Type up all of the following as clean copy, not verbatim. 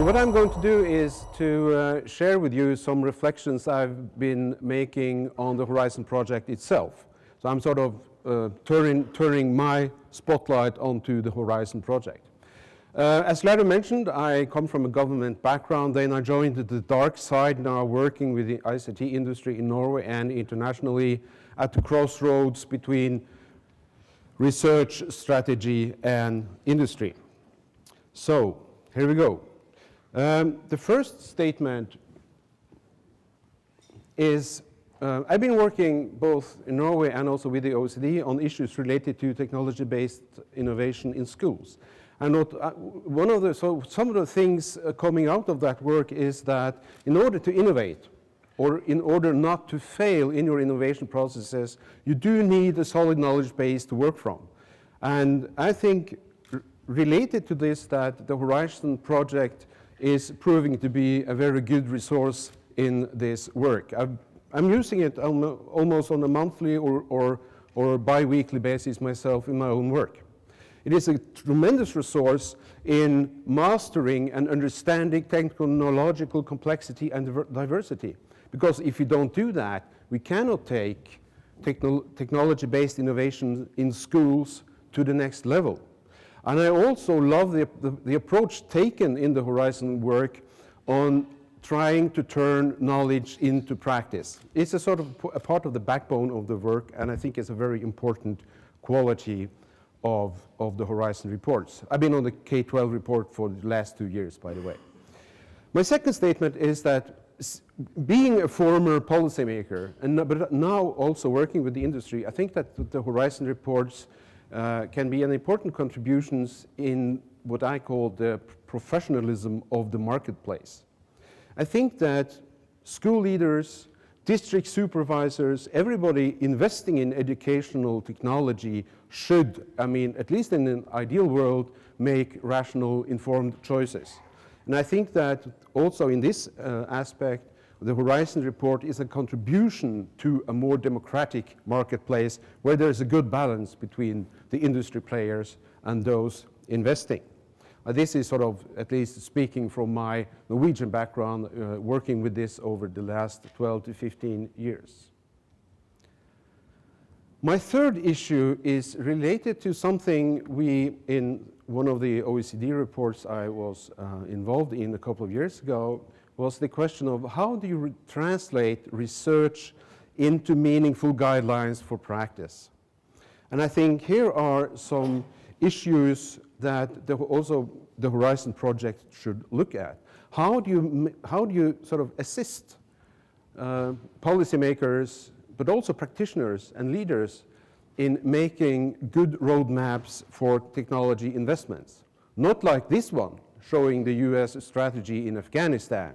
So what I'm going to do is to share with you some reflections I've been making on the Horizon project itself. So I'm sort of turning my spotlight onto the Horizon project. As Larry mentioned, I come from a government background, then I joined the dark side, now working with the ICT industry in Norway and internationally at the crossroads between research, strategy, and industry. So, here we go. The first statement is, I've been working both in Norway and also with the OECD on issues related to technology-based innovation in schools. And some of the things coming out of that work is that in order to innovate, or in order not to fail in your innovation processes, you do need a solid knowledge base to work from. And I think related to this, that the Horizon project is proving to be a very good resource in this work. I'm using it almost on a monthly or bi-weekly basis myself in my own work. It is a tremendous resource in mastering and understanding technological complexity and diversity. Because if you don't do that, we cannot take technology-based innovation in schools to the next level. And I also love the approach taken in the Horizon work on trying to turn knowledge into practice. It's a sort of a part of the backbone of the work, and I think it's a very important quality of the Horizon reports. I've been on the K-12 report for the last 2 years, by the way. My second statement is that being a former policymaker, but now also working with the industry, I think that the Horizon reports can be an important contributions in what I call the professionalism of the marketplace. I think that school leaders, district supervisors, everybody investing in educational technology should, at least in an ideal world, make rational, informed choices. And I think that also in this aspect, the Horizon report is a contribution to a more democratic marketplace where there is a good balance between the industry players and those investing. This is sort of, at least speaking from my Norwegian background, working with this over the last 12 to 15 years. My third issue is related to something in one of the OECD reports I was involved in a couple of years ago, was the question of how do you translate research into meaningful guidelines for practice. And I think here are some issues that also the Horizon project should look at. How do you sort of assist policymakers, but also practitioners and leaders in making good roadmaps for technology investments? Not like this one, showing the US strategy in Afghanistan,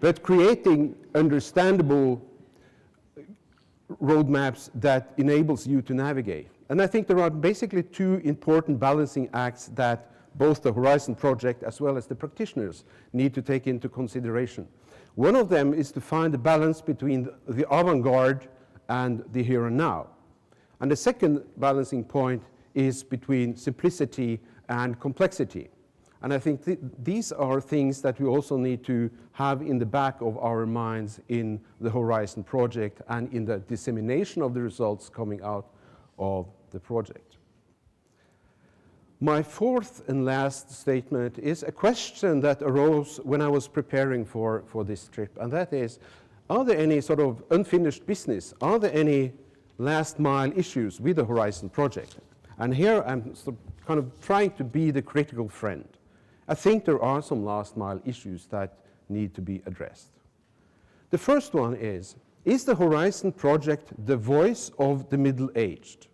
but creating understandable roadmaps that enables you to navigate. And I think there are basically two important balancing acts that both the Horizon project as well as the practitioners need to take into consideration. One of them is to find a balance between the avant-garde and the here and now. And the second balancing point is between simplicity and complexity. And I think these are things that we also need to have in the back of our minds in the Horizon project and in the dissemination of the results coming out of the project. My fourth and last statement is a question that arose when I was preparing for this trip, and that is, are there any sort of unfinished business? Are there any last mile issues with the Horizon project? And here I'm kind of trying to be the critical friend. I think there are some last mile issues that need to be addressed. The first one is the Horizon project the voice of the middle-aged?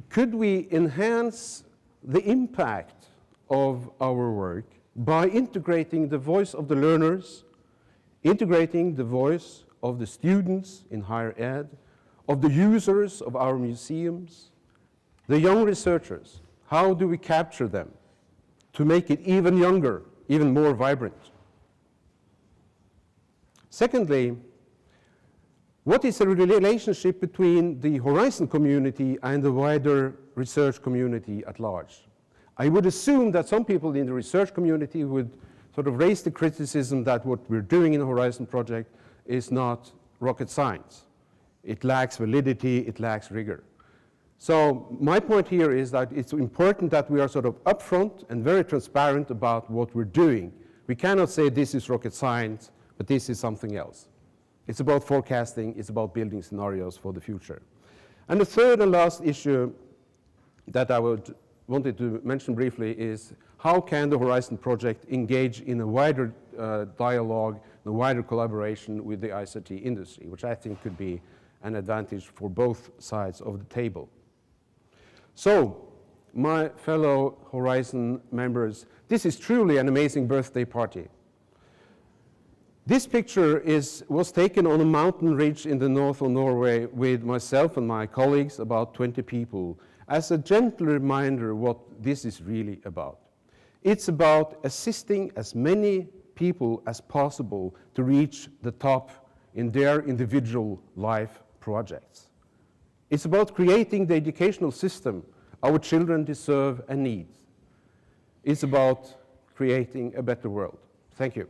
Could we enhance the impact of our work by integrating the voice of the learners, integrating the voice of the students in higher ed, of the users of our museums, the young researchers? How do we capture them to make it even younger, even more vibrant? Secondly, What is the relationship between the Horizon community and the wider research community at large? I would assume that some people in the research community would sort of raise the criticism that what we're doing in the Horizon project is not rocket science. It lacks validity, it lacks rigor. So my point here is that it's important that we are sort of upfront and very transparent about what we're doing. We cannot say this is rocket science, but this is something else. It's about forecasting, it's about building scenarios for the future. And the third and last issue that I wanted to mention briefly is how can the Horizon project engage in a wider dialogue, a wider collaboration with the ICT industry, which I think could be an advantage for both sides of the table. So, my fellow Horizon members, this is truly an amazing birthday party. This picture was taken on a mountain ridge in the north of Norway with myself and my colleagues, about 20 people, as a gentle reminder what this is really about. It's about assisting as many people as possible to reach the top in their individual life projects. It's about creating the educational system our children deserve and need. It's about creating a better world. Thank you.